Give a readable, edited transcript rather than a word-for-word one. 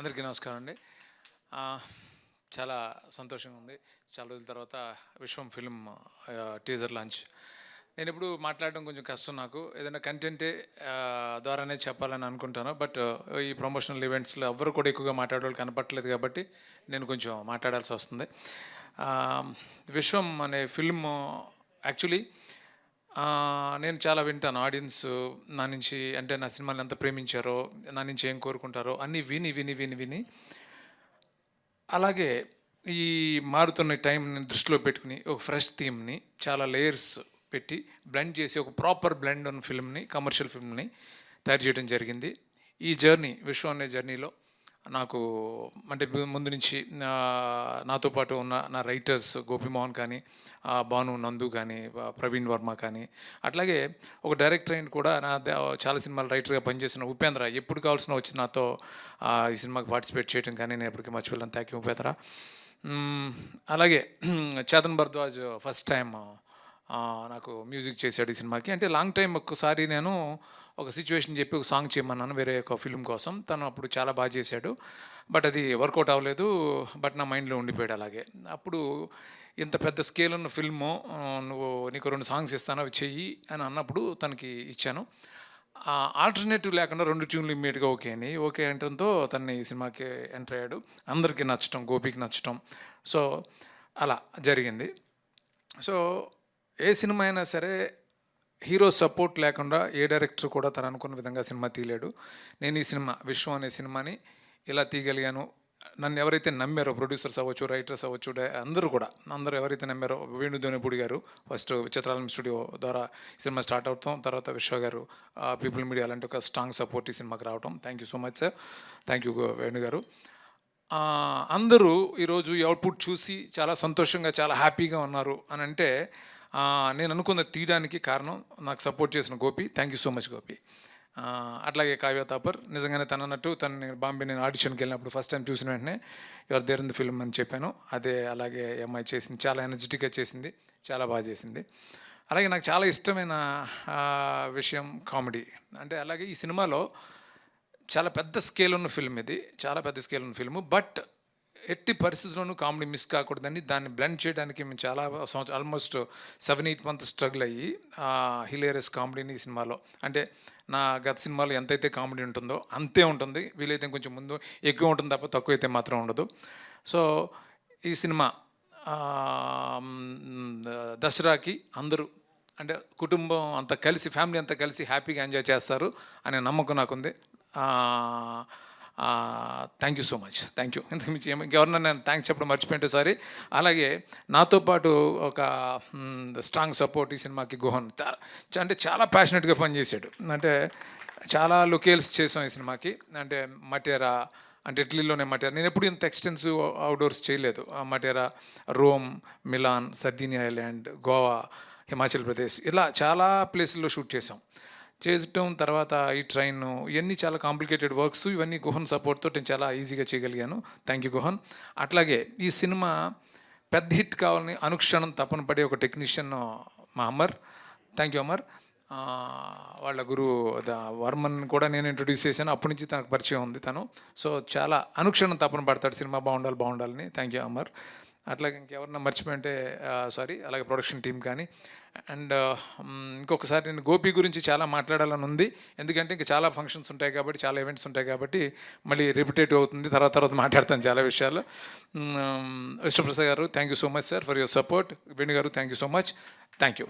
అందరికీ నమస్కారం అండి. చాలా సంతోషంగా ఉంది. చాలా రోజుల తర్వాత విశ్వం ఫిల్మ్ టీజర్ లాంచ్. నేనెప్పుడు మాట్లాడడం కొంచెం కష్టం నాకు. ఏదైనా కంటెంటే ద్వారానే చెప్పాలని అనుకుంటాను. బట్ ఈ ప్రమోషనల్ ఈవెంట్స్‌లో ఎవ్వరు కూడా ఎక్కువగా మాట్లాడేవాళ్ళు కనపడట్లేదు కాబట్టి నేను కొంచెం మాట్లాడాల్సి వస్తుంది. విశ్వం అనే ఫిల్మ్ యాక్చువల్లీ నేను చాలా వింటాను. ఆడియన్స్ నా నుంచి అంటే నా సినిమాని ఎంత ప్రేమించారో, నా నుంచి ఏం కోరుకుంటారో అన్నీ విని, విని, విని, విని అలాగే ఈ మారుతున్న టైంని దృష్టిలో పెట్టుకుని ఒక ఫ్రెష్ థీమ్‌ని చాలా లేయర్స్ పెట్టి బ్లెండ్ చేసి ఒక ప్రాపర్ బ్లెండ్ ఉన్న ఫిల్మ్‌ని, కమర్షియల్ ఫిల్మ్‌ని తయారు చేయడం జరిగింది. ఈ జర్నీ విశ్వం అనే జర్నీలో నాకు అంటే ముందు నుంచి నాతో పాటు ఉన్న నా రైటర్స్ గోపిమోహన్ కానీ, భాను నందు కానీ, ప్రవీణ్ వర్మ కానీ, అట్లాగే ఒక డైరెక్టర్ అయిన కూడా చాలా సినిమాలు రైటర్గా పనిచేసిన ఉపేంద్ర ఎప్పుడు కావాల్సిన వచ్చి నాతో ఈ సినిమాకి పార్టిసిపేట్ చేయడం కానీ నేను ఎప్పటికీ మర్చిపోలేను. Thank you Upendra. అలాగే చేతన్ భరద్వాజ్ ఫస్ట్ టైం నాకు మ్యూజిక్ చేశాడు ఈ సినిమాకి. అంటే లాంగ్ టైం ఒక్కసారి నేను ఒక సిచ్యువేషన్ చెప్పి ఒక సాంగ్ చేయమన్నాను వేరే ఒక ఫిల్మ్ కోసం. తను అప్పుడు చాలా బాగా చేశాడు. బట్ అది వర్కౌట్ అవ్వలేదు. బట్ నా మైండ్లో ఉండిపోయాడు అలాగే. అప్పుడు ఇంత పెద్ద స్కేల్ ఉన్న ఫిల్ము నువ్వు నీకు 2 సాంగ్స్ ఇస్తాను అవి చెయ్యి అని అన్నప్పుడు తనకి ఇచ్చాను. ఆల్టర్నేటివ్ లేకుండా 2 ట్యూన్లు ఇమ్మీడియట్గా ఓకే అని. ఓకే అనడంతో తను ఈ సినిమాకి ఎంటర్ అయ్యాడు. అందరికీ నచ్చటం, గోపికి నచ్చటం. సో అలా జరిగింది. సో ఏ సినిమా అయినా సరే హీరో సపోర్ట్ లేకుండా ఏ డైరెక్టర్ కూడా తను అనుకున్న విధంగా సినిమా తీయలేడు. నేను ఈ సినిమా విశ్వం అనే సినిమాని ఇలా తీయగలిగాను. నన్ను ఎవరైతే నమ్మారో ప్రొడ్యూసర్స్ అవ్వచ్చు, రైటర్స్ అవ్వచ్చు, అందరూ ఎవరైతే నమ్మారో వేణుధోనిపూడి గారు ఫస్ట్ చిత్రాలం స్టూడియో ద్వారా ఈ సినిమా స్టార్ట్ అవుతాం. తర్వాత విశ్వ గారు పీపుల్ మీడియా అలాంటి ఒక స్ట్రాంగ్ సపోర్ట్ ఈ సినిమాకి రావటం. Thank you so much sir. Thank you Venu గారు. అందరూ ఈరోజు ఈ అవుట్పుట్ చూసి చాలా సంతోషంగా చాలా హ్యాపీగా ఉన్నారు అని అంటే నేను అనుకున్న తీయడానికి కారణం నాకు సపోర్ట్ చేసిన Gopi. Thank you so much Gopi. అట్లాగే కావ్య తాపర్ నిజంగానే తను అన్నట్టు బాంబే నేను ఆడిషన్కి వెళ్ళినప్పుడు ఫస్ట్ టైం చూసిన వెంటనే you're there in the film అని చెప్పాను. అదే అలాగే అమ్మాయి చేసింది, చాలా ఎనర్జెటిక్గా చేసింది, చాలా బాగా చేసింది. అలాగే నాకు చాలా ఇష్టమైన విషయం కామెడీ. అంటే అలాగే ఈ సినిమాలో చాలా పెద్ద స్కేల్ ఉన్న ఫిల్మ్ ఇది, చాలా పెద్ద స్కేల్ ఉన్న ఫిల్ము. బట్ ఎట్టి పరిస్థితుల్లోనూ కామెడీ మిస్ కాకూడదని దాన్ని బ్లెండ్ చేయడానికి మేము చాలా ఆల్మోస్ట్ 7-8 మంత్స్ స్ట్రగుల్ అయ్యి హిలేరియస్ కామెడీని ఈ సినిమాలో అంటే నా గత సినిమాలో ఎంతైతే కామెడీ ఉంటుందో అంతే ఉంటుంది. వీలైతే కొంచెం ముందు ఎక్కువ ఉంటుంది తప్ప తక్కువ అయితే మాత్రం ఉండదు. సో ఈ సినిమా దసరాకి అందరూ అంటే కుటుంబం అంతా కలిసి, ఫ్యామిలీ అంతా కలిసి హ్యాపీగా ఎంజాయ్ చేస్తారు అనే నమ్మకం నాకుంది. Thank you so much. Thank you. ఇంకెవరన్నా నేను థ్యాంక్స్ చెప్పడం మర్చిపోయింటే సారీ. అలాగే నాతో పాటు ఒక స్ట్రాంగ్ సపోర్ట్ ఈ సినిమాకి గుహన్ అంటే చాలా ప్యాషనెట్గా పనిచేశాడు. అంటే చాలా లొకేల్స్ చేసాం ఈ సినిమాకి. అంటే మటేరా అంటే ఇటలీలోనే మటేరా. నేను ఎప్పుడు ఇంత ఎక్స్టెన్సివ్ అవుట్డోర్స్ చేయలేదు. Matera, Rome, Milan, Sardinia island, Goa, Himachal Pradesh ఇలా చాలా ప్లేసుల్లో షూట్ చేసాం. చేయటం తర్వాత ఈ ట్రైన్ ఇవన్నీ చాలా కాంప్లికేటెడ్ వర్క్స్. ఇవన్నీ గుహన్ సపోర్ట్తో నేను చాలా ఈజీగా చేయగలిగాను. Thank you Guhan. అట్లాగే ఈ సినిమా పెద్ద హిట్ కావాలని అనుక్షణం తపన పడే ఒక టెక్నీషియన్ మా అమర్. Thank you Amar. వాళ్ళ గురువు వర్మన్ కూడా నేను ఇంట్రొడ్యూస్ చేశాను. అప్పటి నుంచి తనకు పరిచయం ఉంది తను. సో చాలా అనుక్షణం తపన పడతాడు సినిమా బాగుండాలని. Thank you Amar. అట్లాగే ఇంకెవరన్నా మర్చిపోయింటే సారీ. అలాగే ప్రొడక్షన్ టీం కానీ. అండ్ ఇంకొకసారి నేను గోపి గురించి చాలా మాట్లాడాలని ఉంది. ఎందుకంటే ఇంకా చాలా ఫంక్షన్స్ ఉంటాయి కాబట్టి, చాలా ఈవెంట్స్ ఉంటాయి కాబట్టి మళ్ళీ రిపిటేటివ్ అవుతుంది. తర్వాత మాట్లాడతాను చాలా విషయాలు. Vishnuprasad garu thank you so much sir for your support. Venu garu thank you so much. Thank you.